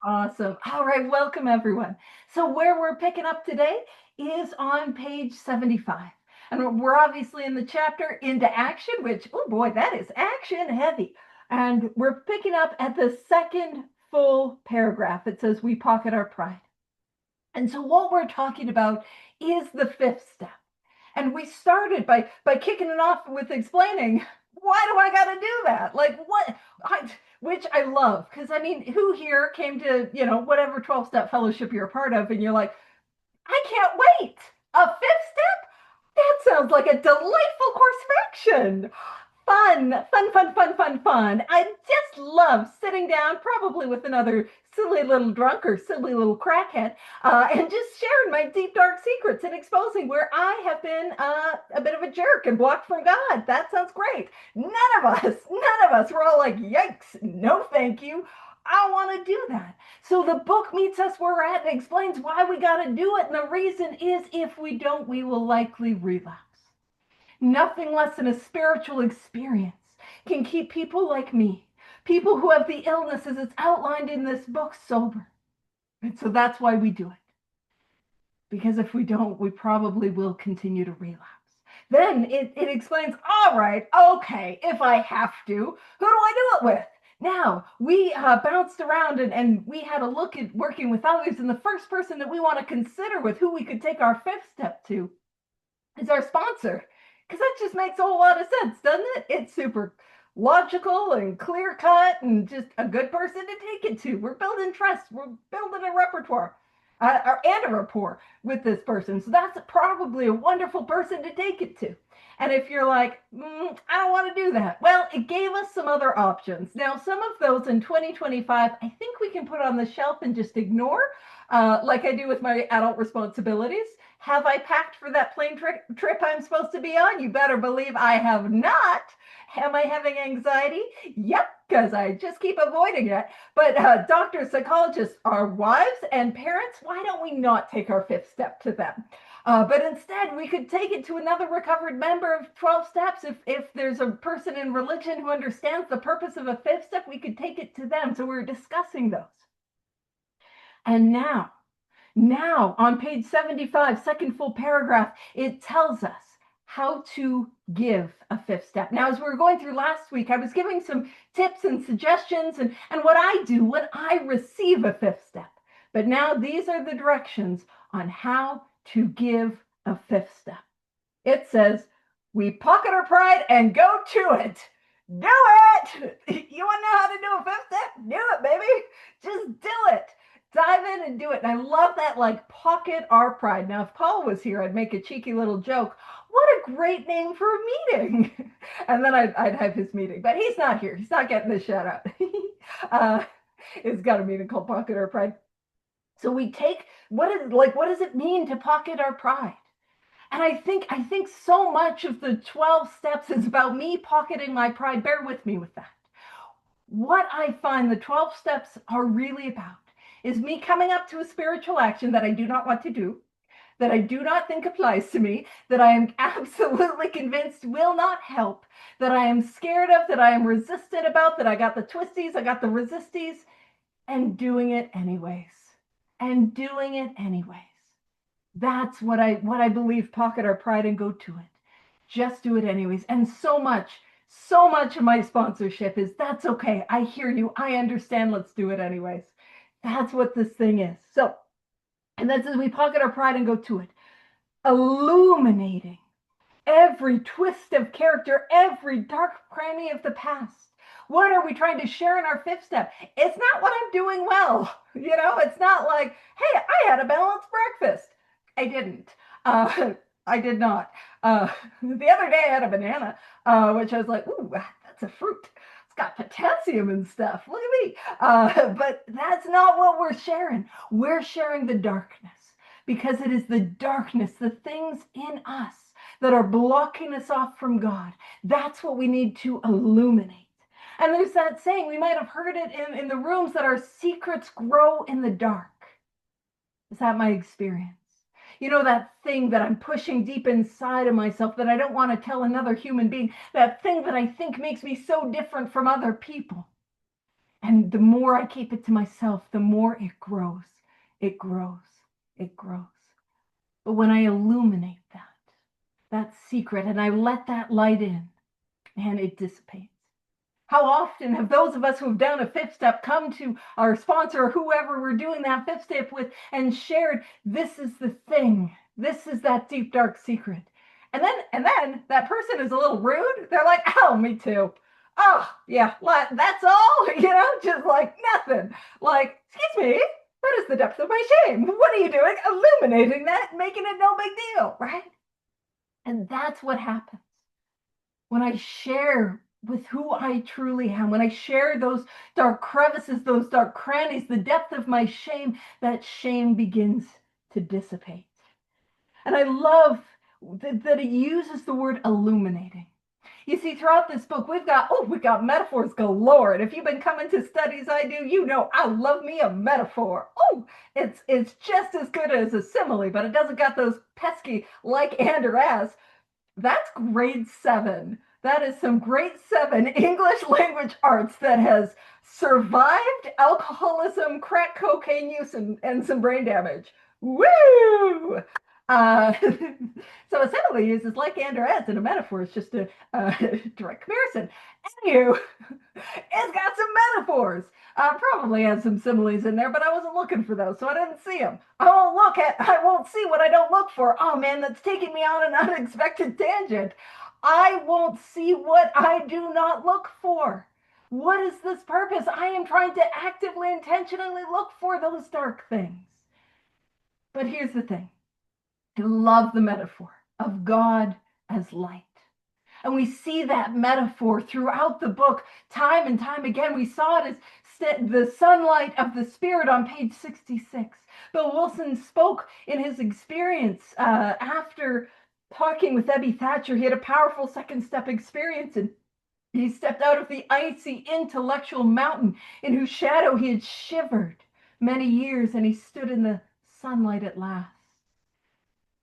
Awesome. All right, welcome everyone. So where we're picking up today is on page 75. And we're obviously in the chapter Into Action, which, oh boy, that is action heavy. And we're picking up at the second full paragraph. It says, "We pocket our pride." And so what we're talking about is the fifth step. And we started by kicking it off with explaining, why do I got to do that? Like what which I love, because I mean, who here came to, whatever 12-step fellowship you're a part of, and you're like, I can't wait. A fifth step? That sounds like a delightful course of action. Fun, fun, fun, fun, fun, fun. I just love sitting down, probably with another silly little drunk or silly little crackhead, and just sharing my deep, dark secrets and exposing where I have been a bit of a jerk and blocked from God. That sounds great. None of us, we're all like, yikes, no thank you. I don't want to do that. So the book meets us where we're at and explains why we got to do it. And the reason is, if we don't, we will likely relapse. Nothing less than a spiritual experience can keep people like me, people who have the illnesses it's outlined in this book, sober. And so that's why we do it. Because if we don't, we probably will continue to relapse. Then it explains, all right, okay, if I have to, who do I do it with? Now, we bounced around and we had a look at working with others, and the first person that we want to consider with who we could take our fifth step to is our sponsor. Because that just makes a whole lot of sense, doesn't it? It's super logical and clear cut and just a good person to take it to. We're building trust, we're building a repertoire. And a rapport with this person. So that's probably a wonderful person to take it to. And if you're like, I don't want to do that, well, it gave us some other options. Now, some of those in 2025, I think we can put on the shelf and just ignore, like I do with my adult responsibilities. Have I packed for that plane trip I'm supposed to be on? You better believe I have not. Am I having anxiety? Yep, because I just keep avoiding it. But doctors, psychologists, our wives and parents, why don't we not take our fifth step to them? But instead, we could take it to another recovered member of 12 steps. If there's a person in religion who understands the purpose of a fifth step, we could take it to them. So we're discussing those. And now on page 75, second full paragraph, it tells us how to give a fifth step. Now, as we were going through last week, I was giving some tips and suggestions and what I do when I receive a fifth step. But now these are the directions on how to give a fifth step. It says, we pocket our pride and go to it. Do it. You want to know how to do a fifth step? Do it, baby. Just do it. Dive in and do it. And I love that, like, pocket our pride. Now, if Paul was here, I'd make a cheeky little joke. What a great name for a meeting. And then I'd have his meeting. But he's not here. He's not getting the shout out. It's got a meeting called Pocket Our Pride. So we take, what does it mean to pocket our pride? And I think so much of the 12 steps is about me pocketing my pride. Bear with me with that. What I find the 12 steps are really about is me coming up to a spiritual action that I do not want to do, that I do not think applies to me, that I am absolutely convinced will not help, that I am scared of, that I am resistant about, that I got the twisties, I got the resisties, and doing it anyways. And doing it anyways. That's what I believe, pocket our pride and go to it. Just do it anyways. And so much of my sponsorship is, that's okay. I hear you. I understand. Let's do it anyways. That's what this thing is. So, and that's as we pocket our pride and go to it. Illuminating every twist of character, every dark cranny of the past. What are we trying to share in our fifth step? It's not what I'm doing well. It's not like, hey, I had a balanced breakfast. I didn't. I did not. The other day I had a banana, which I was like, ooh, that's a fruit. It's got potassium and stuff. Look at me. But that's not what we're sharing. We're sharing the darkness, because it is the darkness, the things in us that are blocking us off from God. That's what we need to illuminate. And there's that saying, we might have heard it in the rooms, that our secrets grow in the dark. Is that my experience? That thing that I'm pushing deep inside of myself that I don't want to tell another human being, that thing that I think makes me so different from other people. And the more I keep it to myself, the more it grows, it grows, it grows. But when I illuminate that secret, and I let that light in, and it dissipates. How often have those of us who have done a fifth step come to our sponsor or whoever we're doing that fifth step with and shared, this is the thing, this is that deep, dark secret. And then that person is a little rude. They're like, oh, me too. Oh, yeah, that's all, just like nothing. Like, excuse me, that is the depth of my shame. What are you doing? Illuminating that, making it no big deal, right? And that's what happens when I share with who I truly am, when I share those dark crevices, those dark crannies, the depth of my shame, that shame begins to dissipate. And I love that it uses the word illuminating. You see, throughout this book, we've got metaphors galore. And if you've been coming to studies I do, you know I love me a metaphor. Oh, it's just as good as a simile, but it doesn't got those pesky like and or as. That's grade 7. That is some grade 7 English language arts that has survived alcoholism, crack cocaine use, and some brain damage. Woo! Uh, so a simile uses like and or as in a metaphor. It's just a direct comparison. Anywho, it's got some metaphors. Probably has some similes in there, but I wasn't looking for those, so I didn't see them. I won't see what I don't look for. Oh man, that's taking me on an unexpected tangent. I won't see what I do not look for. What is this purpose? I am trying to actively, intentionally look for those dark things. But here's the thing. I love the metaphor of God as light. And we see that metaphor throughout the book, time and time again. We saw it as the sunlight of the Spirit on page 66. Bill Wilson spoke in his experience after talking with Ebby Thatcher. He had a powerful second step experience, and he stepped out of the icy intellectual mountain in whose shadow he had shivered many years, and he stood in the sunlight at last.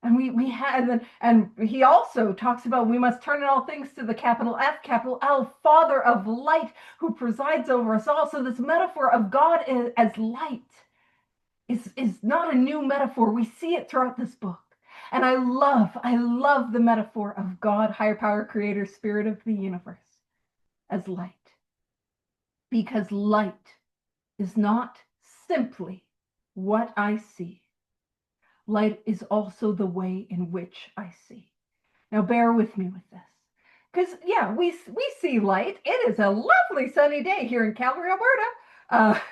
And we had, and he also talks about we must turn in all things to the capital F, capital L, Father of light, who presides over us all. So this metaphor of God as light is not a new metaphor. We see it throughout this book. And I love the metaphor of God, higher power, creator, spirit of the universe, as light. Because light is not simply what I see. Light is also the way in which I see. Now bear with me with this. Because, yeah, we see light. It is a lovely sunny day here in Calgary, Alberta. I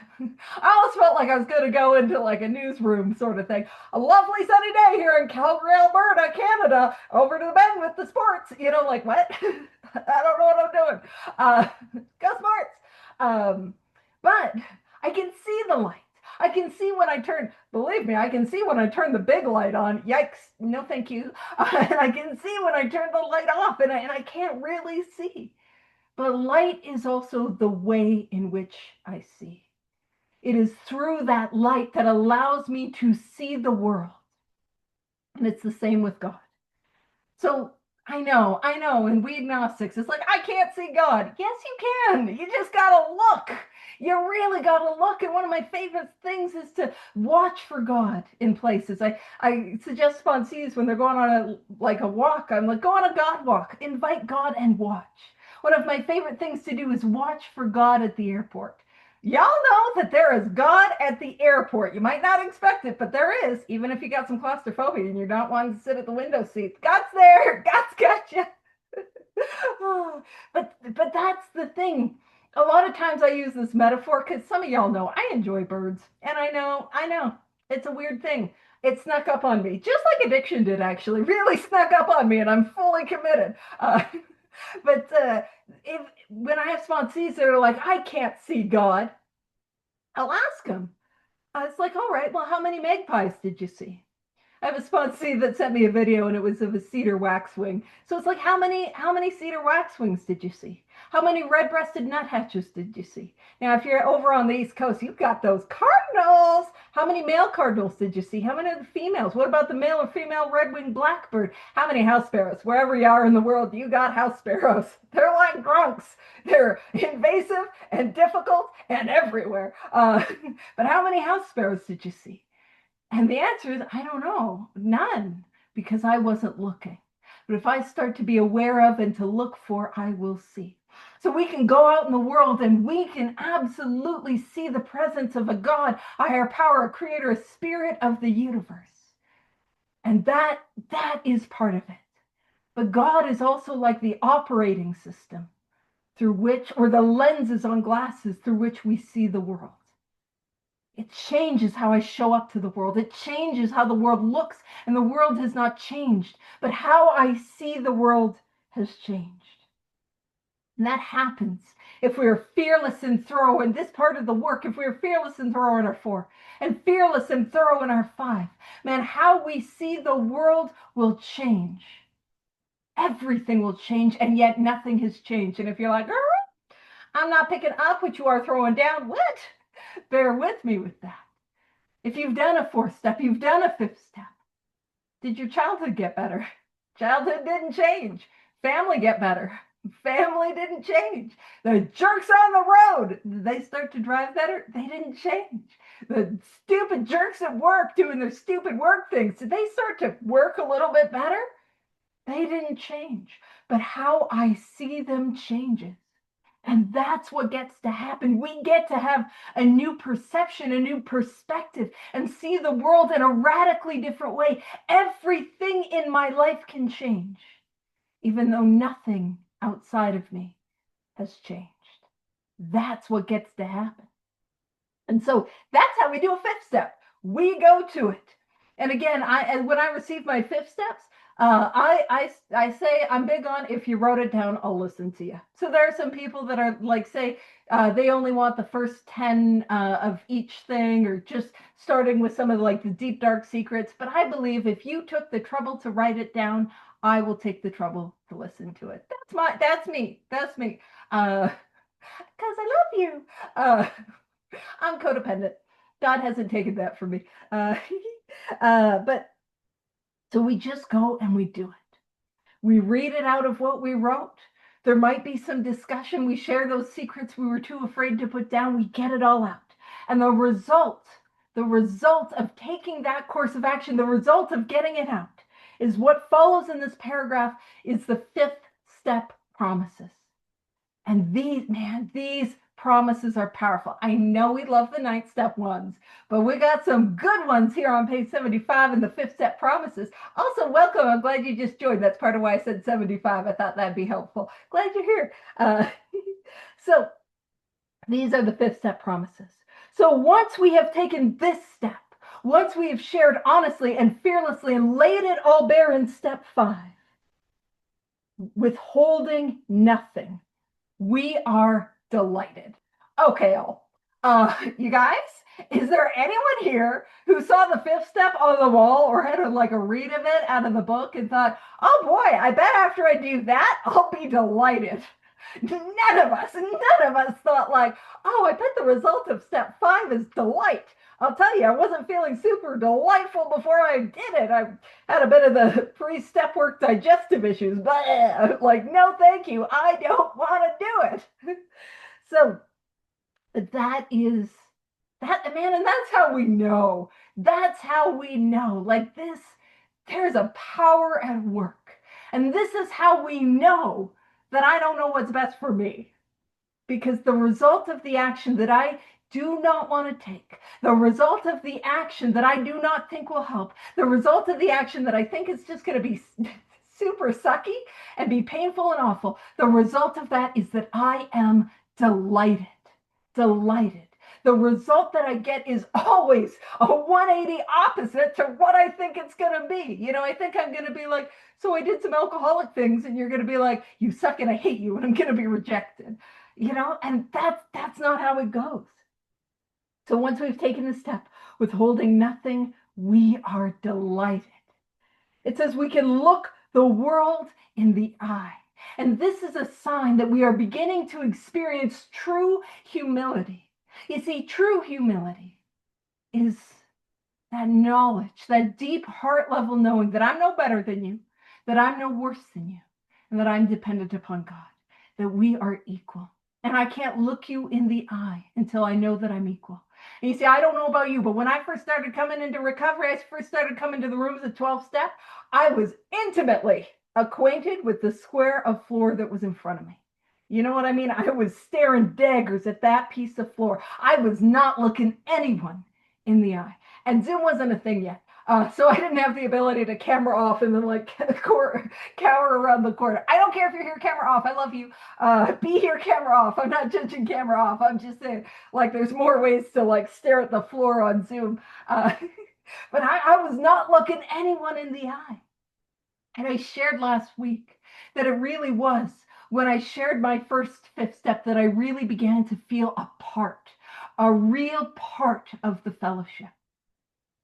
almost felt like I was going to go into like a newsroom sort of thing. A lovely sunny day here in Calgary, Alberta, Canada. Over to the bend with the sports. Like what? I don't know what I'm doing. Go sports. But I can see the light. I can see when I turn, believe me, I can see when I turn the big light on. Yikes, no thank you. And I can see when I turn the light off, and I can't really see. But light is also the way in which I see. It is through that light that allows me to see the world. And it's the same with God. So I know, and we agnostics, it's like, I can't see God. Yes, you can. You just gotta look. You really gotta look. And one of my favorite things is to watch for God in places. I suggest sponsees when they're going on a walk, I'm like, go on a God walk. Invite God and watch. One of my favorite things to do is watch for God at the airport. Y'all know that there is God at the airport. You might not expect it, but there is, even if you got some claustrophobia and you're not wanting to sit at the window seat. God's there. God's got you. But that's the thing. A lot of times I use this metaphor because some of y'all know I enjoy birds. And I know, it's a weird thing. It snuck up on me, just like addiction did, actually. Really snuck up on me, and I'm fully committed. But when I have sponsees that are like, I can't see God, I'll ask them. It's like, all right, well, how many magpies did you see? I have a sponsee that sent me a video, and it was of a cedar waxwing. So it's like, how many cedar waxwings did you see? How many red-breasted nuthatches did you see? Now, if you're over on the East Coast, you've got those cardinals. How many male cardinals did you see? How many of the females? What about the male or female red-winged blackbird? How many house sparrows? Wherever you are in the world, you got house sparrows. They're like drunks. They're invasive and difficult and everywhere. But how many house sparrows did you see? And the answer is, I don't know, none, because I wasn't looking. But if I start to be aware of and to look for, I will see. So we can go out in the world and we can absolutely see the presence of a God, a higher power, a creator, a spirit of the universe. And that is part of it. But God is also like the operating system through which, or the lenses on glasses through which we see the world. It changes how I show up to the world. It changes how the world looks, and the world has not changed, but how I see the world has changed. And that happens if we are fearless and thorough in this part of the work, if we are fearless and thorough in our 4, and fearless and thorough in our 5. Man, how we see the world will change. Everything will change, and yet nothing has changed. And if you're like, I'm not picking up what you are throwing down, what? Bear with me with that. If you've done a 4th step, you've done a 5th step. Did your childhood get better? Childhood didn't change. Family get better. Family didn't change. The jerks on the road, did they start to drive better? They didn't change. The stupid jerks at work doing their stupid work things, did they start to work a little bit better? They didn't change. But how I see them changes. And that's what gets to happen. We get to have a new perception, a new perspective, and see the world in a radically different way. Everything in my life can change, even though nothing outside of me has changed. That's what gets to happen. And so that's how we do a 5th step. We go to it. And again, when I receive my 5th steps, I say I'm big on, if you wrote it down, I'll listen to you. So there are some people that are like, say, they only want the first 10 of each thing, or just starting with some of the deep, dark secrets. But I believe if you took the trouble to write it down, I will take the trouble to listen to it. That's me. Because I love you. I'm codependent. God hasn't taken that from me. But so we just go and we do it. We read it out of what we wrote. There might be some discussion. We share those secrets we were too afraid to put down. We get it all out. And the result of taking that course of action, the result of getting it out, is what follows in this paragraph is the 5th step promises. And these promises are powerful. I know we love the 9th step ones, but we got some good ones here on page 75 in the 5th step promises. Also, welcome. I'm glad you just joined. That's part of why I said 75. I thought that'd be helpful. Glad you're here. So these are the 5th step promises. So once we have taken this step, once we have shared honestly and fearlessly and laid it all bare in step 5, withholding nothing, we are delighted. Okay, you guys, is there anyone here who saw the 5th step on the wall or had a read of it out of the book and thought, oh boy, I bet after I do that, I'll be delighted? None of us thought oh, I bet the result of step 5 is delight. I'll tell you, I wasn't feeling super delightful before I did it. I had a bit of the pre-step work digestive issues, but no, thank you. I don't want to do it. So that is that, man, and that's how we know. That's how we know. This, there's a power at work. And this is how we know that I don't know what's best for me. Because the result of the action that I do not want to take, the result of the action that I do not think will help, the result of the action that I think is just going to be super sucky and be painful and awful, the result of that is that I am delighted. The result that I get is always a 180 opposite to what I think it's going to be. I think I'm going to be like, so I did some alcoholic things, and you're going to be like, you suck and I hate you, and I'm going to be rejected. And that's not how it goes. So once we've taken the step, withholding nothing, we are delighted. It says we can look the world in the eye. And this is a sign that we are beginning to experience true humility. You see, true humility is that knowledge, that deep heart level knowing that I'm no better than you, that I'm no worse than you, and that I'm dependent upon God, that we are equal. And I can't look you in the eye until I know that I'm equal. And you see, I don't know about you, but when I first started coming into recovery, I first started coming to the rooms at 12 step, I was intimately acquainted with the square of floor that was in front of me. You know what I mean? I was staring daggers at that piece of floor. I was not looking anyone in the eye. And Zoom wasn't a thing yet. So I didn't have the ability to camera off and then like cower around the corner. I don't care if you're here camera off. I love you. Be here camera off. I'm not judging camera off. I'm just saying like there's more ways to like stare at the floor on Zoom. But I was not looking anyone in the eye. And I shared last week that it really was when I shared my first fifth step that I really began to feel a real part of the fellowship.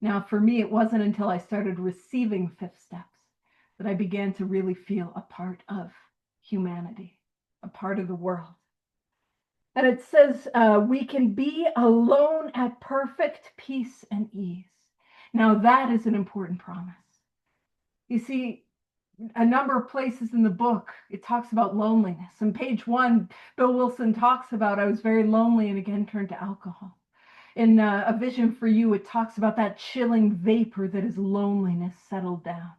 Now, for me, it wasn't until I started receiving fifth steps that I began to really feel a part of humanity, a part of the world. And it says we can be alone at perfect peace and ease. Now, that is an important promise. You see, a number of places in the book, it talks about loneliness. On page 1, Bill Wilson talks about, I was very lonely and again turned to alcohol. In A Vision for You, it talks about that chilling vapor that is loneliness settled down.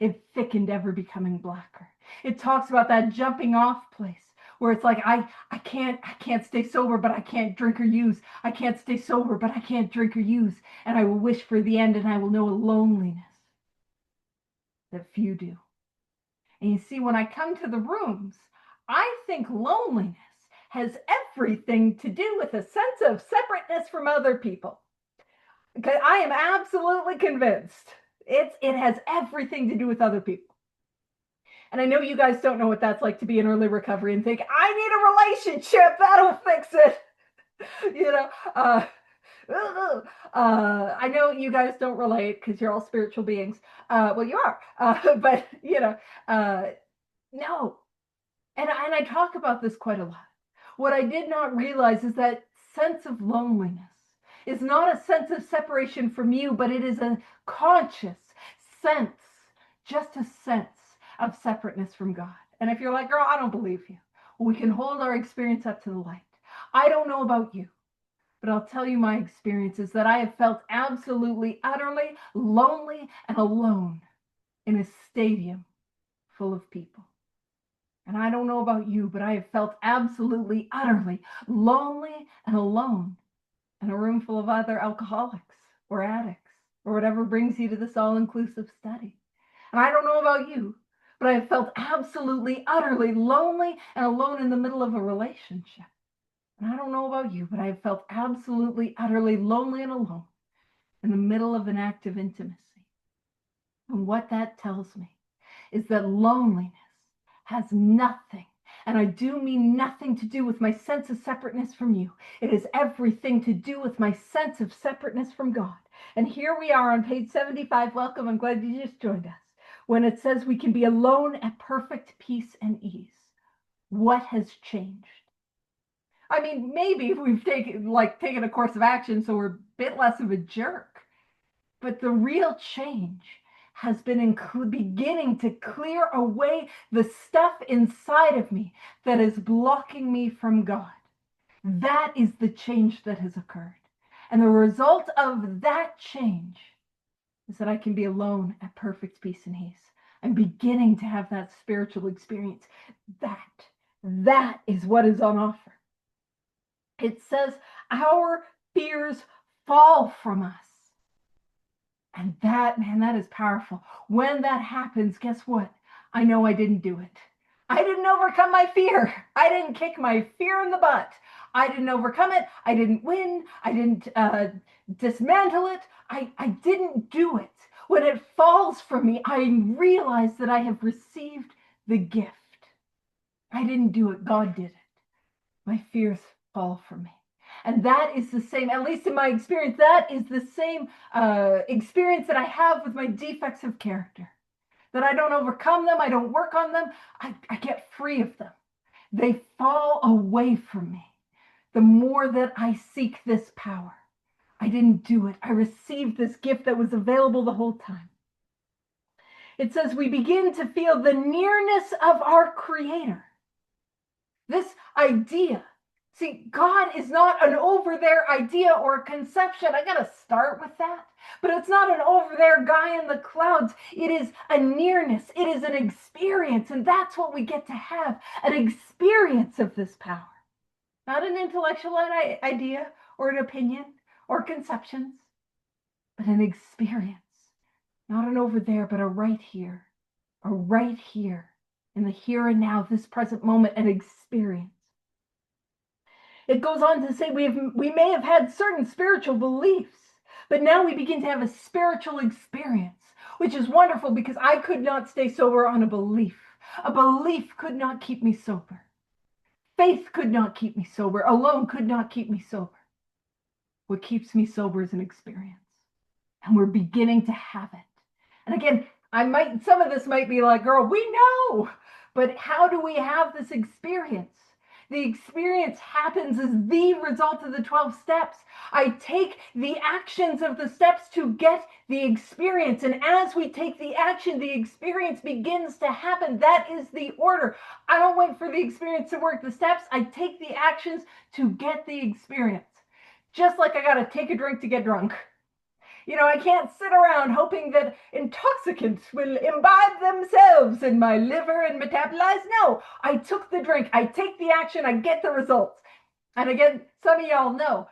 It thickened, ever becoming blacker. It talks about that jumping off place where it's like, I can't stay sober, but I can't drink or use. I can't stay sober, but I can't drink or use. And I will wish for the end and I will know a loneliness that few do. And you see, when I come to the rooms, I think loneliness has everything to do with a sense of separateness from other people. Okay, I am absolutely convinced it has everything to do with other people. And I know you guys don't know what that's like to be in early recovery and think, I need a relationship, that'll fix it. You know, I know you guys don't relate because you're all spiritual beings. Well, you are, but you know, no. And I talk about this quite a lot. What I did not realize is that sense of loneliness is not a sense of separation from you, but it is a conscious sense, just a sense of separateness from God. And if you're like, girl, I don't believe you, well, we can hold our experience up to the light. I don't know about you, but I'll tell you my experience is that I have felt absolutely, utterly lonely and alone in a stadium full of people. And I don't know about you, but I have felt absolutely, utterly lonely and alone in a room full of other alcoholics or addicts or whatever brings you to this all-inclusive study. And I don't know about you, but I have felt absolutely, utterly lonely and alone in the middle of a relationship. And I don't know about you, but I have felt absolutely, utterly lonely and alone in the middle of an act of intimacy. And what that tells me is that loneliness has nothing, and I do mean nothing, to do with my sense of separateness from you. It has everything to do with my sense of separateness from God. And here we are on page 75. Welcome. I'm glad you just joined us. When it says we can be alone at perfect peace and ease. What has changed? I mean, maybe we've taken a course of action, so we're a bit less of a jerk. But the real change has been beginning to clear away the stuff inside of me that is blocking me from God. That is the change that has occurred. And the result of that change is that I can be alone at perfect peace and ease. I'm beginning to have that spiritual experience. That is what is on offer. It says our fears fall from us. And that, man, that is powerful. When that happens, guess what? I know I didn't do it. I didn't overcome my fear. I didn't kick my fear in the butt. I didn't overcome it. I didn't win. I didn't dismantle it. I didn't do it. When it falls from me, I realize that I have received the gift. I didn't do it. God did it. My fears fall from me. And that is the same, at least in my experience, that is the same experience that I have with my defects of character. That I don't overcome them, I don't work on them, I get free of them. They fall away from me the more that I seek this power. I didn't do it. I received this gift that was available the whole time. It says we begin to feel the nearness of our Creator. This idea. See, God is not an over there idea or a conception. I got to start with that. But it's not an over there guy in the clouds. It is a nearness. It is an experience. And that's what we get to have, an experience of this power. Not an intellectual idea or an opinion or conceptions, but an experience. Not an over there, but a right here in the here and now, this present moment, an experience. It goes on to say we may have had certain spiritual beliefs, but now we begin to have a spiritual experience, which is wonderful because I could not stay sober on a belief. A belief could not keep me sober. Faith could not keep me sober. Alone could not keep me sober. What keeps me sober is an experience. And we're beginning to have it. And again, some of this might be like, girl, we know, but how do we have this experience? The experience happens as the result of the 12 steps. I take the actions of the steps to get the experience. And as we take the action, the experience begins to happen. That is the order. I don't wait for the experience to work the steps. I take the actions to get the experience. Just like I got to take a drink to get drunk. I can't sit around hoping that intoxicants will imbibe themselves in my liver and metabolize. No, I took the drink. I take the action. I get the results. And again, some of y'all know.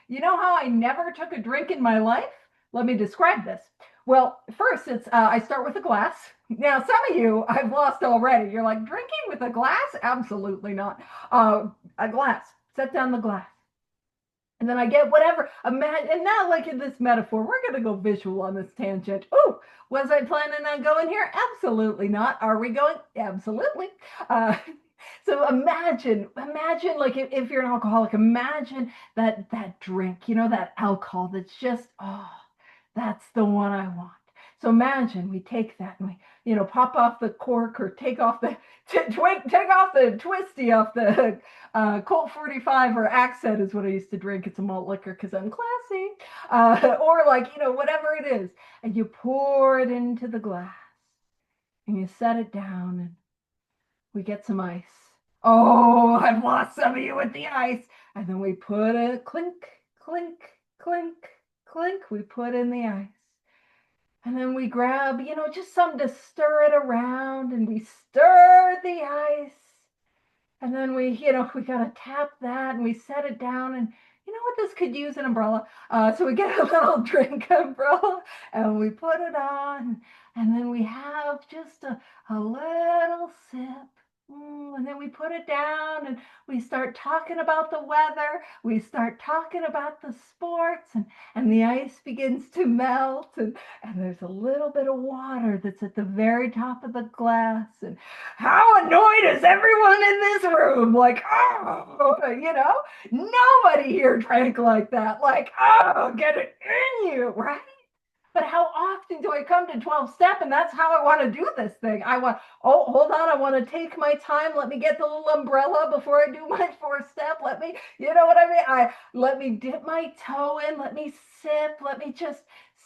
You know how I never took a drink in my life? Let me describe this. Well, first, I start with a glass. Now, some of you I've lost already. You're like, drinking with a glass? Absolutely not. A glass. Set down the glass. And then I get whatever, and not like in this metaphor, we're going to go visual on this tangent. Oh, was I planning on going here? Absolutely not. Are we going? Absolutely. So imagine like if you're an alcoholic, imagine that drink, that alcohol that's just, that's the one I want. So imagine we take that and we, pop off the cork or take off the twisty off the Colt 45 or Accent is what I used to drink. It's a malt liquor because I'm classy. Or like, whatever it is. And you pour it into the glass and you set it down and we get some ice. Oh, I've lost some of you with the ice. And then we put a clink, clink, clink, clink. We put in the ice. And then we grab, just something to stir it around, and we stir the ice. And then we got to tap that, and we set it down. And you know what? This could use an umbrella. So we get a little drink umbrella, and we put it on. And then we have just a little sip. And then we put it down and we start talking about the weather. We start talking about the sports and the ice begins to melt and there's a little bit of water that's at the very top of the glass. And how annoyed is everyone in this room? Like, nobody here drank like that. Like, get it in you, right? But how often do I come to 12 step? And that's how I want to do this thing. Hold on. I want to take my time. Let me get the little umbrella before I do my 4 step. Let me, you know what I mean? Let me dip my toe in. Let me sip. Let me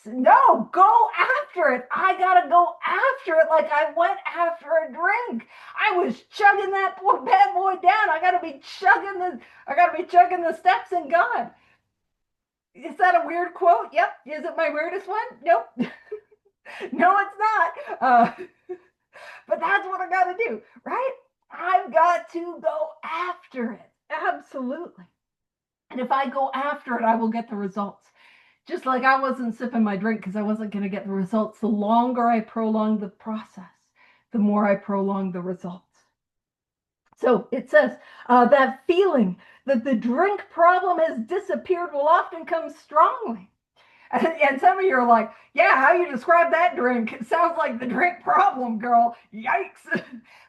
no, go after it. I got to go after it like I went after a drink. I was chugging that bad boy down. I got to be chugging the steps in God. Is that a weird quote? Yep. Is it my weirdest one? Nope. No, it's not. But that's what I got to do, right? I've got to go after it. Absolutely. And if I go after it, I will get the results. Just like I wasn't sipping my drink because I wasn't going to get the results. The longer I prolong the process, the more I prolong the results. So it says that feeling that the drink problem has disappeared will often come strongly. And some of you are like, yeah, how you describe that drink? It sounds like the drink problem, girl. Yikes.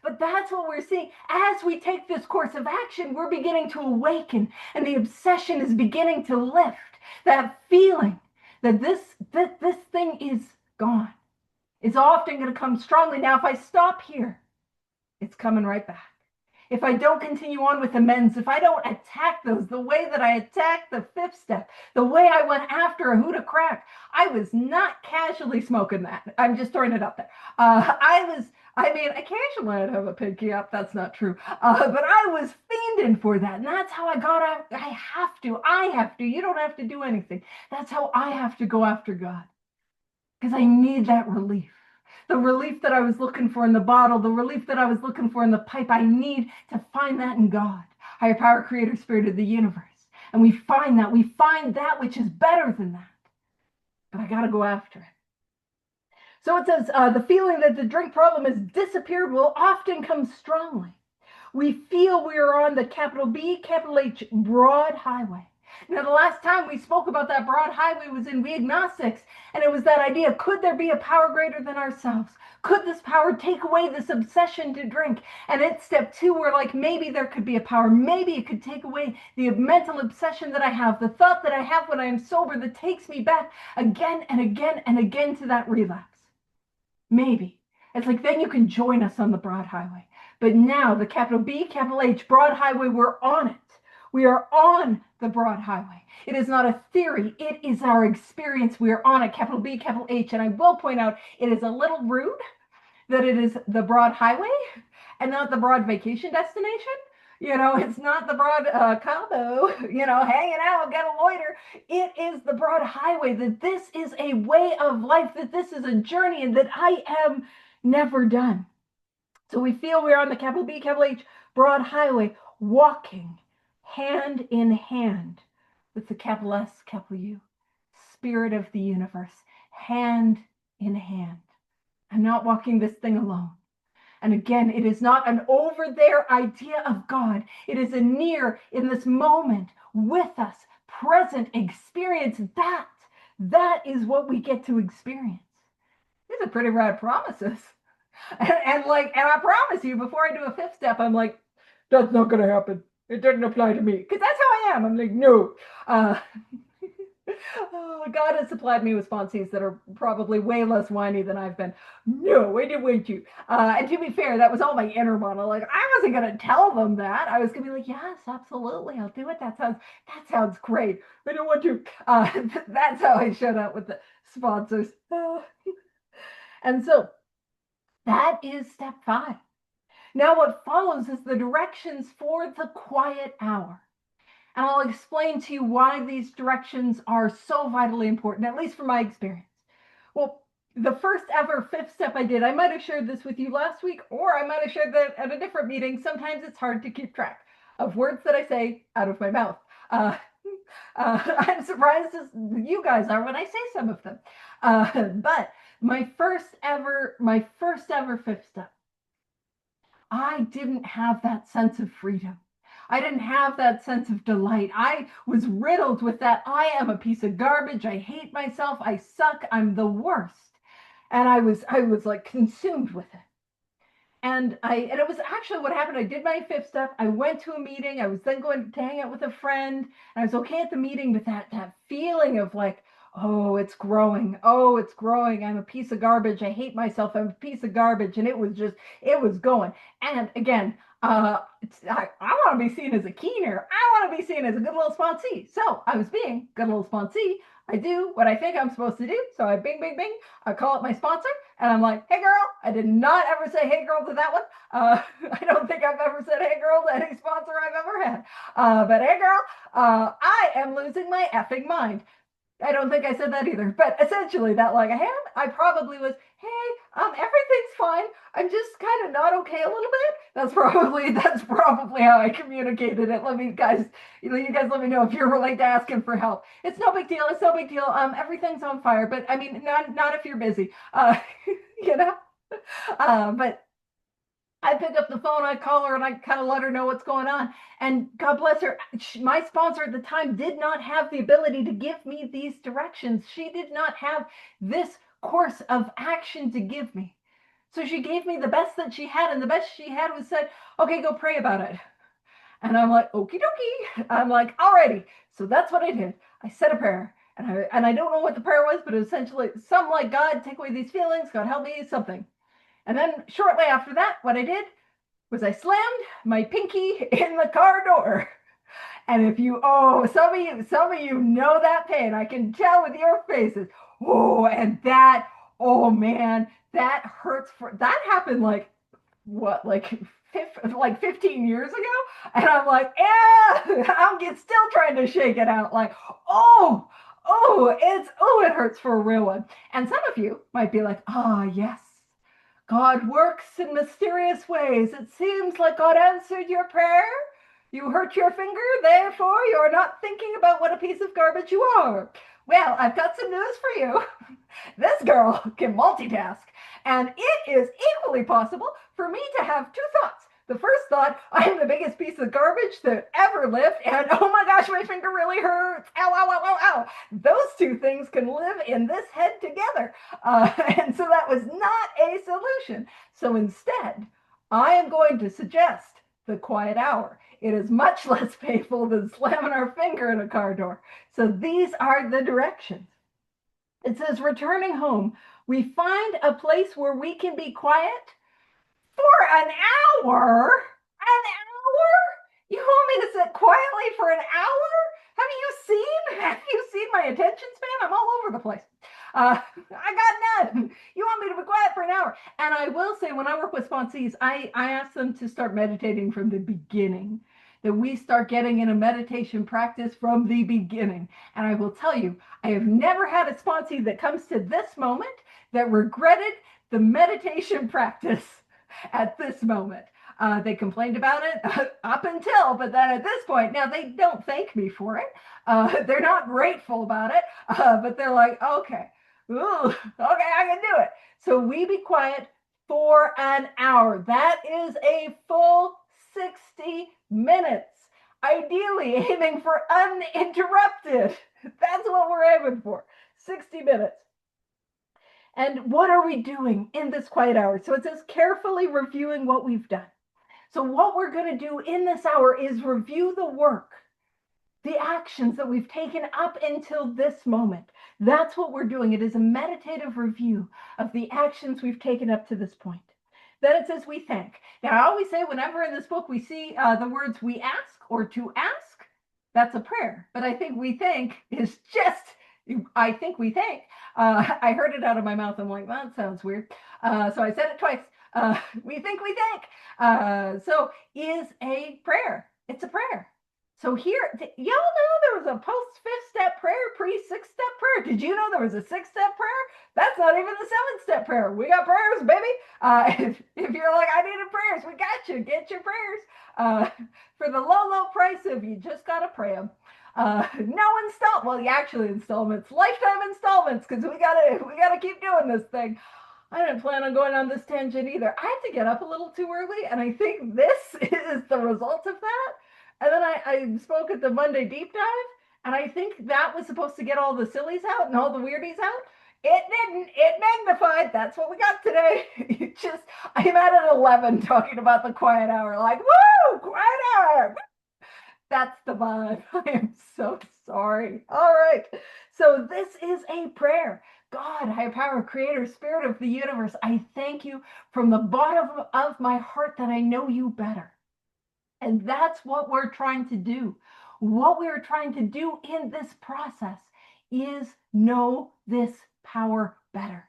But that's what we're seeing. As we take this course of action, we're beginning to awaken, and the obsession is beginning to lift. That feeling that this thing is gone. It's often going to come strongly. Now, if I stop here, it's coming right back. If I don't continue on with amends, if I don't attack those the way that I attacked the fifth step, the way I went after a Huda crack, I was not casually smoking that. I'm just throwing it up there. Occasionally I'd have a pinky up. That's not true. But I was fiending for that. And that's how I got out. I have to. You don't have to do anything. That's how I have to go after God. Because I need that relief. The relief that I was looking for in the bottle, the relief that I was looking for in the pipe, I need to find that in God, higher power, creator, spirit of the universe. And we find that which is better than that. But I got to go after it. So it says, the feeling that the drink problem has disappeared will often come strongly. We feel we are on the capital B, capital H, broad highway. Now, the last time we spoke about that broad highway was in We Agnostics, and it was that idea, could there be a power greater than ourselves? Could this power take away this obsession to drink? And it's step 2, where like maybe there could be a power, maybe it could take away the mental obsession that I have, the thought that I have when I am sober that takes me back again and again and again to that relapse. Maybe. It's like then you can join us on the broad highway. But now the capital B, capital H, broad highway, we're on it. We are on the broad highway. It is not a theory. It is our experience. We are on it, capital B, capital H. And I will point out, it is a little rude that it is the broad highway and not the broad vacation destination. It's not the broad Cabo, hanging out, get a loiter. It is the broad highway, that this is a way of life, that this is a journey, and that I am never done. So we feel we're on the capital B, capital H, broad highway, walking hand in hand with the capital S, capital U, spirit of the universe, hand in hand. I'm not walking this thing alone. And again, it is not an over there idea of God. It is a near, in this moment, with us, present experience. That is what we get to experience. These are pretty rad promises. And I promise you, before I do a fifth step, I'm like, that's not going to happen. It doesn't apply to me. Because that's how I am. I'm like, no. God has supplied me with sponsees that are probably way less whiny than I've been. No, I didn't want you. And to be fair, that was all my inner monologue. I wasn't going to tell them that. I was going to be like, yes, absolutely. I'll do it. That sounds great. I don't want to. That's how I showed up with the sponsors. And so that is step 5. Now what follows is the directions for the quiet hour. And I'll explain to you why these directions are so vitally important, at least from my experience. Well, the first ever fifth step I did, I might have shared this with you last week, or I might have shared that at a different meeting. Sometimes it's hard to keep track of words that I say out of my mouth. I'm surprised as you guys are when I say some of them. But my first ever fifth step, I didn't have that sense of freedom. I didn't have that sense of delight. I was riddled with that. I am a piece of garbage. I hate myself. I suck. I'm the worst. And I was like consumed with it. And it was actually what happened. I did my fifth step. I went to a meeting. I was then going to hang out with a friend. And I was okay at the meeting, but that feeling of like, oh, it's growing. Oh, it's growing. I'm a piece of garbage. I hate myself. I'm a piece of garbage. And it was going. And again, I want to be seen as a keener. I want to be seen as a good little sponsee. So I was being good little sponsee. I do what I think I'm supposed to do. So I bing, bing, bing. I call up my sponsor and I'm like, hey girl. I did not ever say hey girl to that one. I don't think I've ever said hey girl to any sponsor I've ever had. But hey girl, I am losing my effing mind. I don't think I said that either, but essentially that like I probably was, hey, everything's fine. I'm just kind of not okay a little bit. That's probably how I communicated it. You guys let me know if you're late to asking for help. It's no big deal. It's no big deal. Everything's on fire, but I mean, not if you're busy, you know. But I pick up the phone, I call her, and I kind of let her know what's going on. And God bless her, my sponsor at the time did not have the ability to give me these directions. She did not have this course of action to give me. So she gave me the best that she had, and the best she had was said, okay, go pray about it. And I'm like, okie dokie. I'm like, alrighty. So that's what I did. I said a prayer. And I don't know what the prayer was, but it was essentially something like, God, take away these feelings. God, help me, something. And then shortly after that, what I did was I slammed my pinky in the car door. And if you, some of you know that pain. I can tell with your faces. Oh, and that, oh man, that hurts. That happened like what, like 15 years ago? And I'm like, yeah, I'm still trying to shake it out. Like, it hurts for a real one. And some of you might be like, yes, God works in mysterious ways. It seems like God answered your prayer. You hurt your finger, therefore you're not thinking about what a piece of garbage you are. Well, I've got some news for you. This girl can multitask, and it is equally possible for me to have two thoughts. The first thought, I am the biggest piece of garbage that ever lived, and oh my gosh, my finger really hurts. Ow, ow, ow, ow, ow. Those two things can live in this head together. And so that was not a solution. So instead, I am going to suggest the quiet hour. It is much less painful than slamming our finger in a car door. So these are the directions. It says, returning home, we find a place where we can be quiet for an hour. An hour? You want me to sit quietly for an hour? Have you seen my attention span? I'm all over the place. I got none. You want me to be quiet for an hour? And I will say, when I work with sponsees, I ask them to start meditating from the beginning, that we start getting in a meditation practice from the beginning. And I will tell you, I have never had a sponsee that comes to this moment that regretted the meditation practice at this moment. They complained about it up until, but then at this point, now they don't thank me for it. They're not grateful about it, but they're like, okay, okay, I can do it. So we be quiet for an hour. That is a full 60 minutes. Ideally aiming for uninterrupted. That's what we're aiming for, 60 minutes. And what are we doing in this quiet hour? So it says carefully reviewing what we've done. So what we're going to do in this hour is review the work, the actions that we've taken up until this moment. That's what we're doing. It is a meditative review of the actions we've taken up to this point. Then it says we thank. Now, I always say whenever in this book we see the words we ask or to ask, that's a prayer. But I think we thank is just, I think we thank. I heard it out of my mouth. I'm like, well, that sounds weird. So I said it twice. We think we thank. So is a prayer. It's a prayer. So here, y'all know there was a post 5th-step prayer, pre-6th-step prayer. Did you know there was a 6th-step prayer? That's not even the 7th-step prayer. We got prayers, baby. If you're like, I needed prayers, we got you. Get your prayers. For the low, low price of you just got to pray them. Actually installments, lifetime installments, because we gotta keep doing this thing. I didn't plan on going on this tangent either. I had to get up a little too early, and I think this is the result of that. And then I spoke at the Monday deep dive, and I think that was supposed to get all the sillies out and all the weirdies out. It didn't. It magnified. That's what we got today. I'm at an 11 talking about the quiet hour. Like, woo, quiet hour. That's the vibe. I am so sorry. All right. So this is a prayer. God, higher power, creator, spirit of the universe, I thank you from the bottom of my heart that I know you better. And that's what we're trying to do. What we are trying to do in this process is know this power better.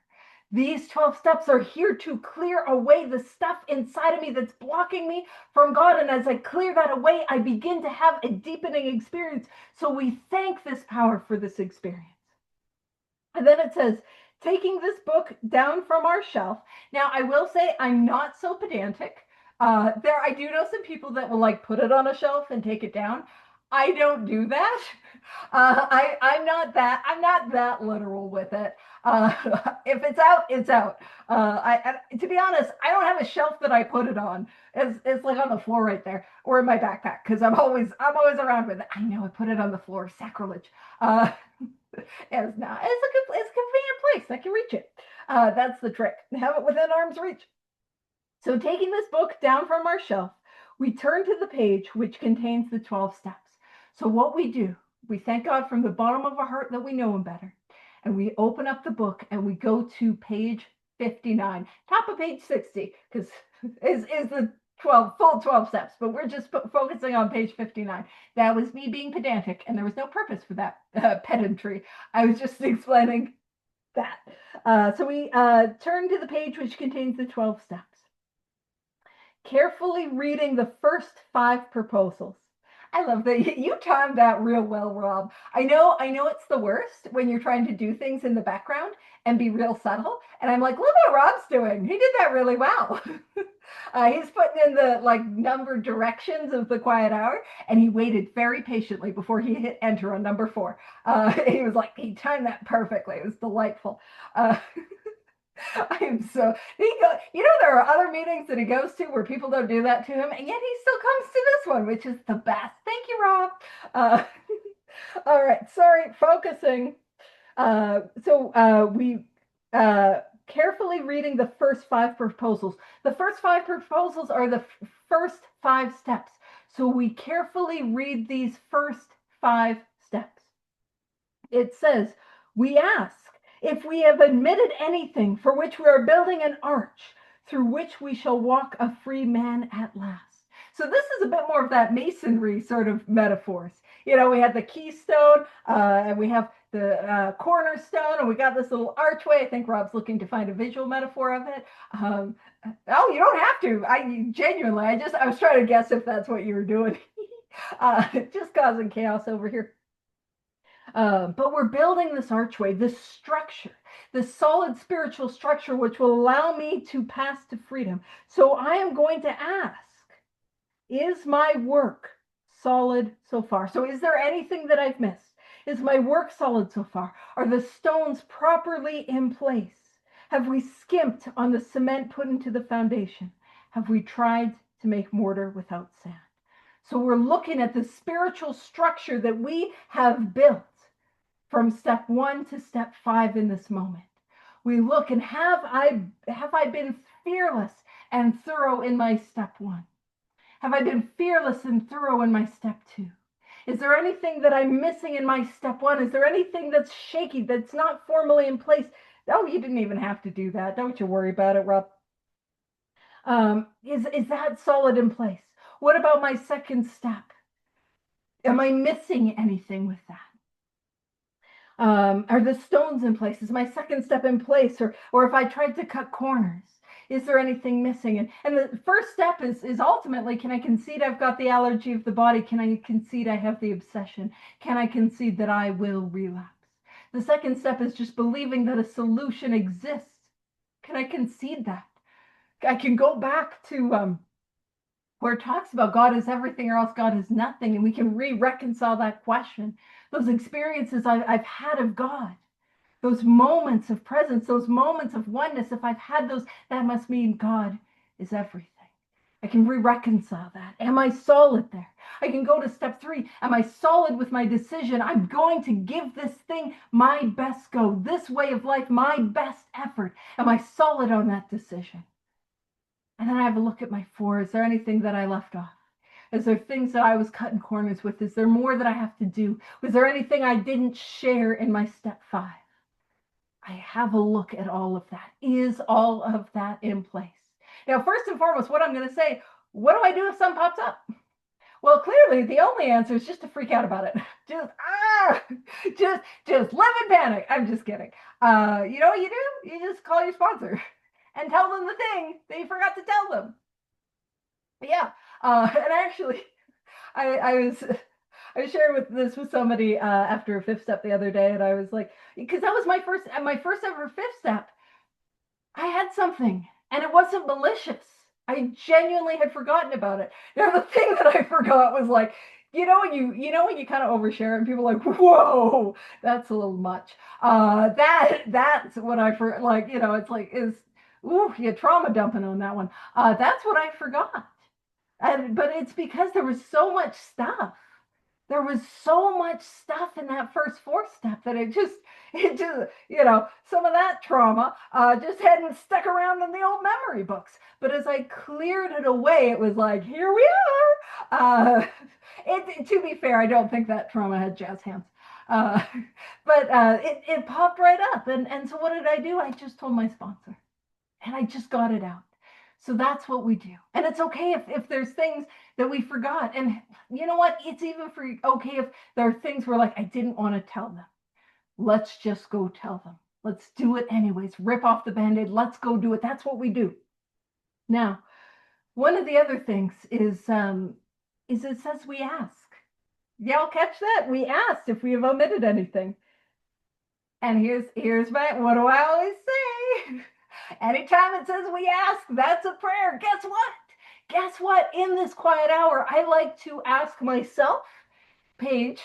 These 12 steps are here to clear away the stuff inside of me that's blocking me from God. And as I clear that away, I begin to have a deepening experience. So we thank this power for this experience. And then it says, taking this book down from our shelf. Now, I will say I'm not so pedantic. I do know some people that will like put it on a shelf and take it down. I don't do that. I'm not that literal with it. If it's out, it's out. To be honest, I don't have a shelf that I put it on. It's like on the floor right there, or in my backpack, because I'm always around with it. I know I put it on the floor, sacrilege. Uh, it's not. It's a convenient place. I can reach it. That's the trick. Have it within arm's reach. So, taking this book down from our shelf, we turn to the page which contains the 12 steps. So, what we do, we thank God from the bottom of our heart that we know Him better. And we open up the book and we go to page 59, top of page 60, because is the full 12 steps, but we're just focusing on page 59. That was me being pedantic, and there was no purpose for that pedantry. I was just explaining that. So we turn to the page which contains the 12 steps, carefully reading the first 5 proposals. I love that you timed that real well, Rob. I know it's the worst when you're trying to do things in the background and be real subtle. And I'm like, look what Rob's doing. He did that really well. He's putting in the numbered directions of the quiet hour, and he waited very patiently before he hit enter on number 4. He timed that perfectly. It was delightful. I am so there are other meetings that he goes to where people don't do that to him, and yet he still comes to this one, which is the best. Thank you, Rob. All right, sorry, focusing. We carefully reading the first 5 proposals. The first 5 proposals are the first 5 steps. So we carefully read these first 5 steps. It says, we ask if we have admitted anything for which we are building an arch through which we shall walk a free man at last. So this is a bit more of that masonry sort of metaphors. We had the keystone, and we have the cornerstone, and we got this little archway. I think Rob's looking to find a visual metaphor of it. Oh, you don't have to. I was trying to guess if that's what you were doing. Just causing chaos over here. But we're building this archway, this structure, this solid spiritual structure, which will allow me to pass to freedom. So I am going to ask, is my work solid so far? So is there anything that I've missed? Is my work solid so far? Are the stones properly in place? Have we skimped on the cement put into the foundation? Have we tried to make mortar without sand? So we're looking at the spiritual structure that we have built from step 1 to step 5 in this moment. We look and have I been fearless and thorough in my step 1? Have I been fearless and thorough in my step 2? Is there anything that I'm missing in my step 1? Is there anything that's shaky, that's not formally in place? Oh, you didn't even have to do that. Don't you worry about it, Rob. Is that solid in place? What about my second step? Am I missing anything with that? Are the stones in place? Is my second step in place? Or if I tried to cut corners, is there anything missing? And the first step is ultimately, can I concede I've got the allergy of the body? Can I concede I have the obsession? Can I concede that I will relapse? The second step is just believing that a solution exists. Can I concede that? I can go back to where it talks about God is everything or else God is nothing, and we can reconcile that question. Those experiences I've had of God, those moments of presence, those moments of oneness, if I've had those, that must mean God is everything. I can reconcile that. Am I solid there? I can go to step 3. Am I solid with my decision? I'm going to give this thing my best go, this way of life, my best effort. Am I solid on that decision? And then I have a look at my 4. Is there anything that I left off? Is there things that I was cutting corners with? Is there more that I have to do? Was there anything I didn't share in my step 5? I have a look at all of that. Is all of that in place? Now, first and foremost, what I'm going to say, what do I do if something pops up? Well, clearly the only answer is just to freak out about it. Just live in panic. I'm just kidding. You know what you do? You just call your sponsor and tell them the thing that you forgot to tell them. But yeah, and actually, I was sharing with somebody after a 5th step the other day, and I was like, because that was my first ever 5th step. I had something, and it wasn't malicious. I genuinely had forgotten about it. Now, the thing that I forgot was like, when you kind of overshare and people are like, whoa, that's a little much. That's what I for like, it's like is ooh, you trauma dumping on that one. That's what I forgot. But it's because there was so much stuff. There was so much stuff in that first fourth step that it just, some of that trauma just hadn't stuck around in the old memory books. But as I cleared it away, it was like, here we are. To be fair, I don't think that trauma had jazz hands. Uh, but it popped right up. And so what did I do? I just told my sponsor and I just got it out. So that's what we do. And it's okay if there's things that we forgot. And you know what? It's even okay if there are things where like I didn't want to tell them. Let's just go tell them. Let's do it anyways. Rip off the band-aid. Let's go do it. That's what we do. Now, one of the other things is it says we ask. Y'all catch that? We asked if we have omitted anything. And here's what do I always say? Anytime it says we ask, that's a prayer. Guess what? Guess what? In this quiet hour, I like to ask myself, Paige.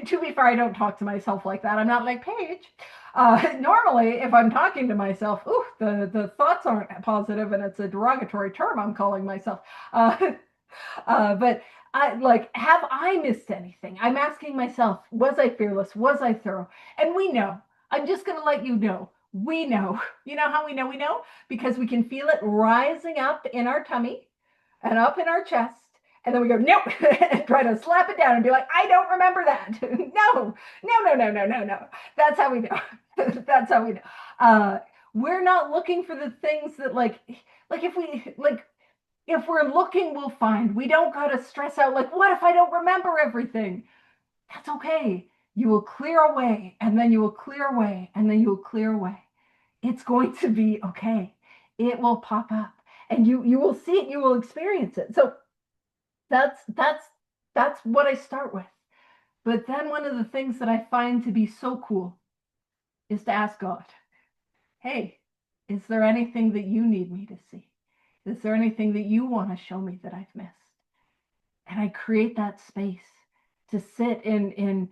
To be fair, I don't talk to myself like that. I'm not like Paige. Normally, if I'm talking to myself, the thoughts aren't positive, and it's a derogatory term I'm calling myself. But have I missed anything? I'm asking myself, was I fearless? Was I thorough? And we know. I'm just going to let you know. We know. You know how we know? We know because we can feel it rising up in our tummy and up in our chest. And then we go, nope, and try to slap it down and be like, I don't remember that. No. That's how we know. That's how we know. We're not looking for the things that if we're looking, we'll find. We don't got to stress out like, what if I don't remember everything? That's okay. You will clear away, and then you will clear away, and then you will clear away. It's going to be okay. It will pop up, and you will see it. You will experience it. So that's what I start with. But then one of the things that I find to be so cool is to ask God, hey, is there anything that you need me to see? Is there anything that you want to show me that I've missed? And I create that space to sit in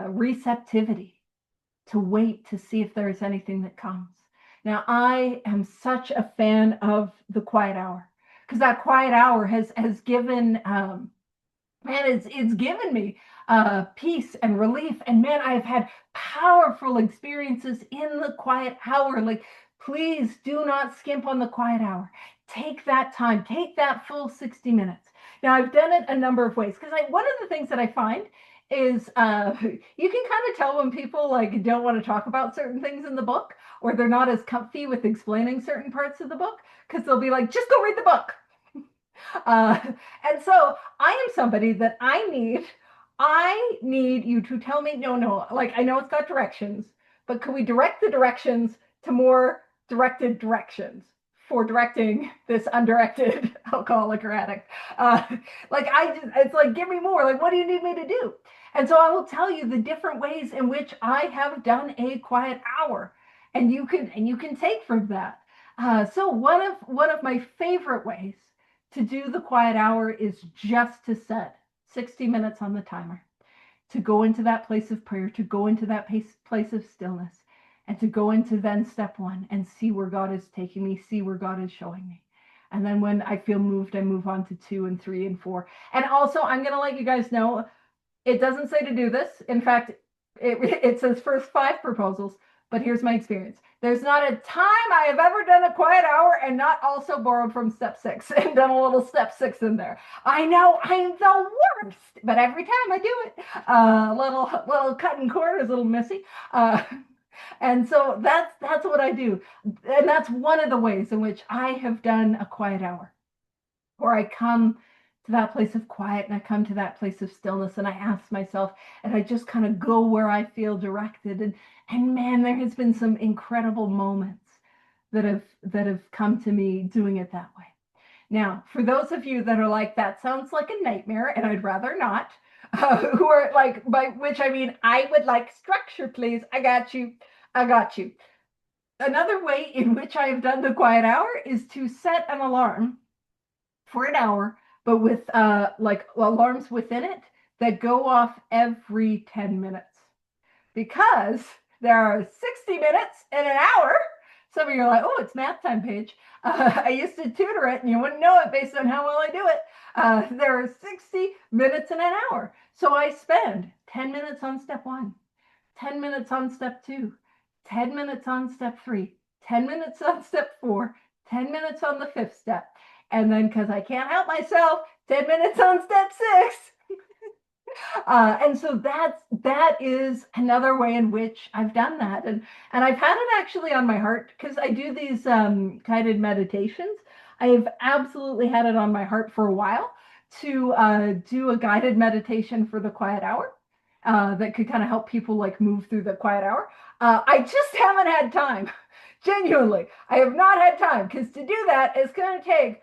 receptivity, to wait to see if there's anything that comes. Now, I am such a fan of the quiet hour because that quiet hour has given, it's given me peace and relief. And man, I've had powerful experiences in the quiet hour. Like, please do not skimp on the quiet hour. Take that time, take that full 60 minutes. Now, I've done it a number of ways because one of the things that I find is you can kind of tell when people like don't want to talk about certain things in the book or they're not as comfy with explaining certain parts of the book because they'll be like, just go read the book. And so I am somebody that I need you to tell me, no, like I know it's got directions, but can we direct the directions to more directed directions for directing this undirected alcoholic or addict? It's like, give me more. Like, what do you need me to do? And so I will tell you the different ways in which I have done a quiet hour, and you can take from that. So one of my favorite ways to do the quiet hour is just to set 60 minutes on the timer, to go into that place of prayer, to go into that place of stillness, and to go into then step one and see where God is taking me, see where God is showing me. And then when I feel moved, I move on to 2 and 3 and 4. And also, I'm going to let you guys know, it doesn't say to do this. In fact, it says first 5 proposals, but here's my experience. There's not a time I have ever done a quiet hour and not also borrowed from step 6 and done a little step 6 in there. I know I'm the worst, but every time I do it, little cutting corners, a little messy. And so that's what I do. And that's one of the ways in which I have done a quiet hour, where I come to that place of quiet and I come to that place of stillness and I ask myself and I just kind of go where I feel directed. And man, there has been some incredible moments that have come to me doing it that way. Now, for those of you that are like, that sounds like a nightmare and I'd rather not, who are like, by which I mean, I would like structure, please. I got you. Another way in which I have done the quiet hour is to set an alarm for an hour, but with like alarms within it that go off every 10 minutes because there are 60 minutes in an hour. Some of you are like, oh, it's math time, Paige. I used to tutor it and you wouldn't know it based on how well I do it. There are 60 minutes in an hour. So I spend 10 minutes on step one, 10 minutes on step two, 10 minutes on step three, 10 minutes on step four, 10 minutes on the fifth step. And then because I can't help myself, 10 minutes on step six. And so that is another way in which I've done that, and I've had it actually on my heart because I do these guided meditations. I have absolutely had it on my heart for a while to do a guided meditation for the quiet hour that could kind of help people like move through the quiet hour. I just haven't had time. Genuinely, I have not had time because to do that is going to take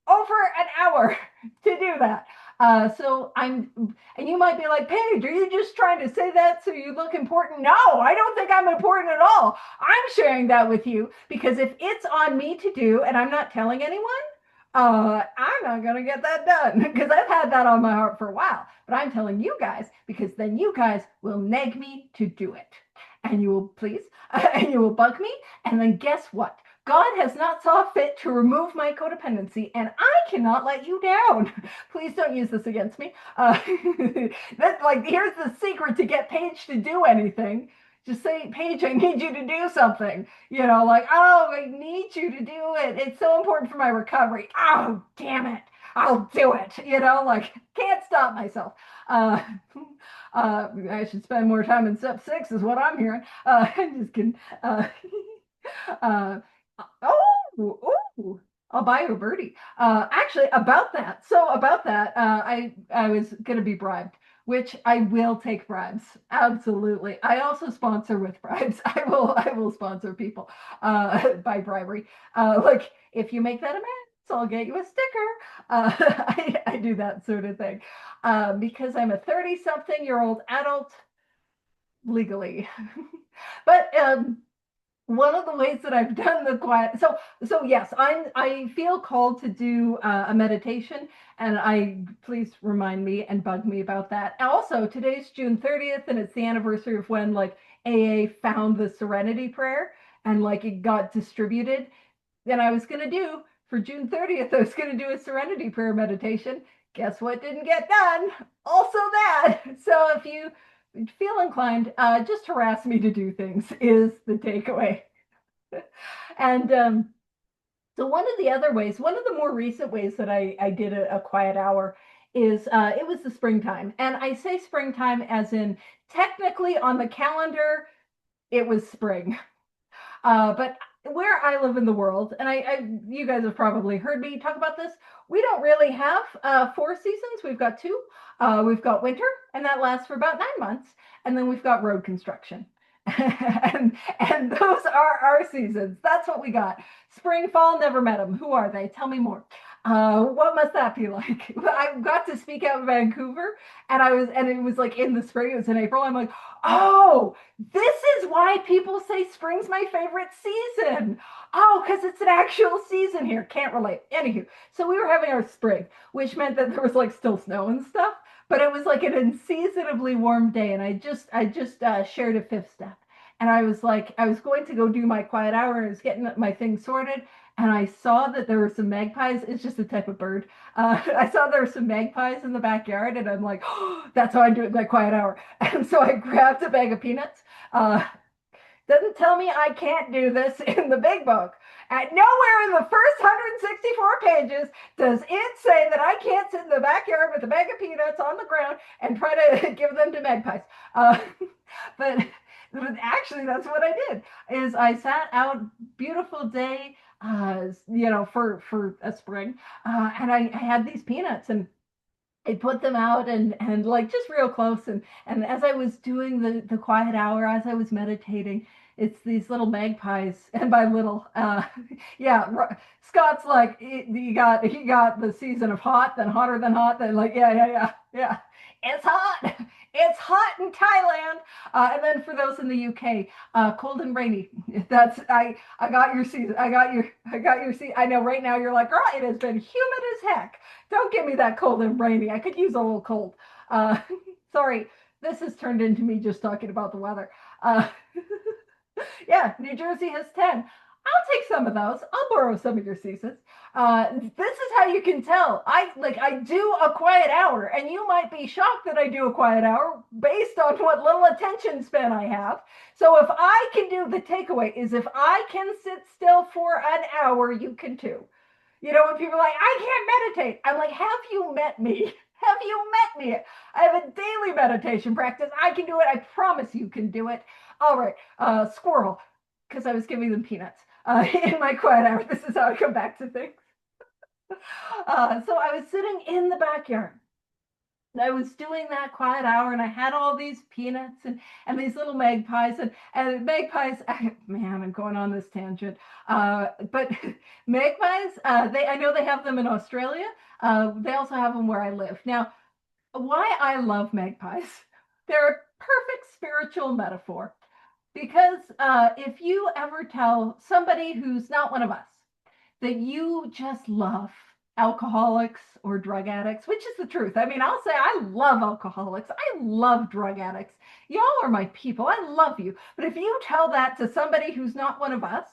over an hour to do that. And you might be like, Paige, are you just trying to say that so you look important? No, I don't think I'm important at all. I'm sharing that with you because if it's on me to do and I'm not telling anyone, I'm not going to get that done because I've had that on my heart for a while. But I'm telling you guys because then you guys will nag me to do it. And you will please, and you will bug me. And then guess what? God has not saw fit to remove my codependency, and I cannot let you down. Please don't use this against me. That's like, here's the secret to get Paige to do anything. Just say, Paige, I need you to do something. You know, like, oh, I need you to do it. It's so important for my recovery. Oh, damn it. I'll do it. You know, like, can't stop myself. I should spend more time in step six, is what I'm hearing. I'm just kidding. Uh, oh, I'll buy you a birdie. Actually, about that. So about that, I was going to be bribed, which I will take bribes. Absolutely. I also sponsor with bribes. I will sponsor people by bribery. Like if you make that amends, I'll get you a sticker. I do that sort of thing because I'm a 30-something-year-old adult legally. But one of the ways that I've done the quiet, so yes, I feel called to do a meditation, and please remind me and bug me about that. Also, today's June 30th, and it's the anniversary of when like AA found the Serenity Prayer and like it got distributed. Then I was gonna do for June 30th, I was gonna do a Serenity Prayer meditation. Guess what didn't get done? Also that. So if you feel inclined, just harass me to do things is the takeaway. And so one of the other ways, one of the more recent ways that I did a quiet hour is it was the springtime. And I say springtime as in technically on the calendar, it was spring. But where I live in the world, and you guys have probably heard me talk about this, we don't really have 4 seasons. We've got two. We've got winter, and that lasts for about 9 months, and then we've got road construction. and those are our seasons. That's what we got. Spring, fall, never met them. Who are they? Tell me more. What must that be like? I got to speak out in Vancouver, and it was like in the spring. It was in April. I'm like, oh, this is why people say spring's my favorite season. Oh, because it's an actual season here. Can't relate. Anywho, so we were having our spring, which meant that there was like still snow and stuff, but it was like an unseasonably warm day, and I just shared a fifth step. And I was like, I was going to go do my quiet hour. I was getting my things sorted, and I saw that there were some magpies. It's just a type of bird. I saw there were some magpies in the backyard, and I'm like, oh, that's how I do it in my quiet hour. And so I grabbed a bag of peanuts. Doesn't tell me I can't do this in the big book. At nowhere in the first 164 pages does it say that I can't sit in the backyard with a bag of peanuts on the ground and try to give them to magpies. But actually, that's what I did. Is I sat out, beautiful day, for a spring, and I had these peanuts and I put them out and like just real close and as I was doing the quiet hour, as I was meditating, it's these little magpies, and by little, yeah, Scott's like he got the season of hot, then hotter than hot, then like yeah, it's hot. It's hot in Thailand, and then for those in the UK, cold and rainy. That's I got your season. I got your season. I know right now you're like, girl, it has been humid as heck. Don't give me that cold and rainy. I could use a little cold. Uh, sorry, this has turned into me just talking about the weather. Uh, yeah, New Jersey has 10. I'll take some of those. I'll borrow some of your seasons. This is how you can tell. I do a quiet hour, and you might be shocked that I do a quiet hour based on what little attention span I have. So if I can do the takeaway is if I can sit still for an hour, you can too. You know, when people are like, I can't meditate, I'm like, have you met me? Have you met me? I have a daily meditation practice. I can do it. I promise you can do it. All right, squirrel, because I was giving them peanuts in my quiet hour. This is how I come back to things. So I was sitting in the backyard. I was doing that quiet hour and I had all these peanuts and these little magpies and magpies, man, I'm going on this tangent. But magpies, I know they have them in Australia. They also have them where I live. Now, why I love magpies, they're a perfect spiritual metaphor because if you ever tell somebody who's not one of us that you just love alcoholics or drug addicts, which is the truth. I mean, I'll say I love alcoholics. I love drug addicts. Y'all are my people. I love you. But if you tell that to somebody who's not one of us,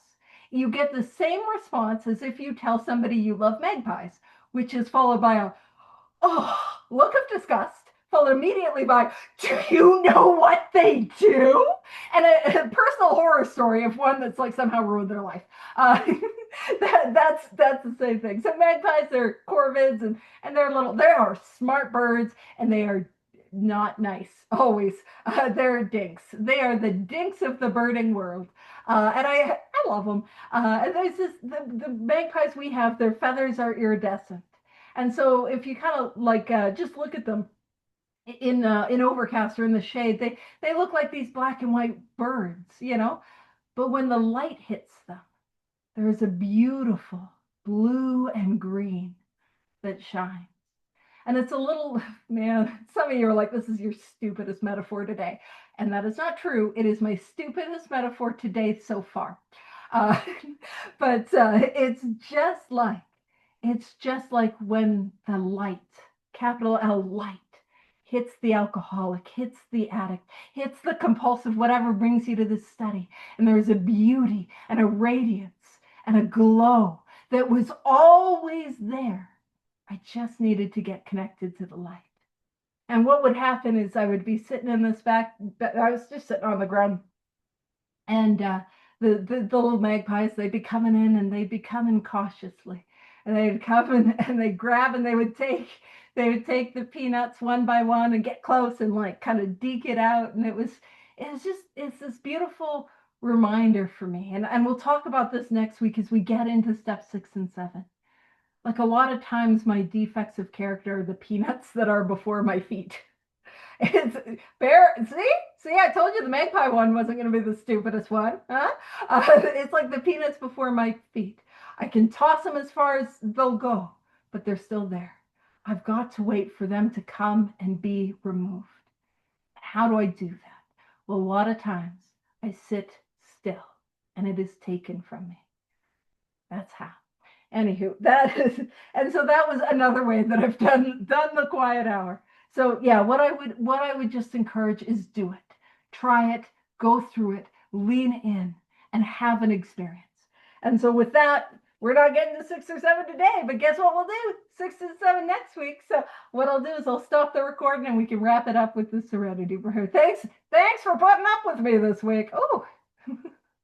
you get the same response as if you tell somebody you love magpies, which is followed by a look of disgust, followed immediately by, do you know what they do? And a personal horror story of one that's like somehow ruined their life. That's the same thing. So magpies are corvids and they are smart birds and they are not nice always. They're dinks. They are the dinks of the birding world. And I love them. And there's the magpies we have, their feathers are iridescent. And so if you kind of like just look at them in overcast or in the shade, they look like these black and white birds, you know. But when the light hits them, there is a beautiful blue and green that shines. And it's a little, man, some of you are like, this is your stupidest metaphor today. And that is not true. It is my stupidest metaphor today so far. Uh, but it's just like when the light, capital L light, hits the alcoholic, hits the addict, hits the compulsive, whatever brings you to this study. And there's a beauty and a radiance and a glow that was always there. I just needed to get connected to the light. And what would happen is I would be sitting in this I was just sitting on the ground and the little magpies, they'd be coming in and they'd be coming cautiously. And they'd come and they'd grab and they would take the peanuts one by one and get close and like kind of deke it out. And it's this beautiful reminder for me. And we'll talk about this next week as we get into step 6 and 7. Like a lot of times my defects of character are the peanuts that are before my feet. It's bear. See, I told you the magpie one wasn't going to be the stupidest one, huh? It's like the peanuts before my feet. I can toss them as far as they'll go, but they're still there. I've got to wait for them to come and be removed. How do I do that? Well, a lot of times I sit still and it is taken from me. That's how. Anywho, and so that was another way that I've done the quiet hour. So yeah, what I would just encourage is do it. Try it, go through it, lean in, and have an experience. And so with that, we're not getting to 6 or 7 today, but guess what we'll do? 6 and 7 next week. So what I'll do is I'll stop the recording and we can wrap it up with the Serenity Prayer. Thanks for putting up with me this week. Oh.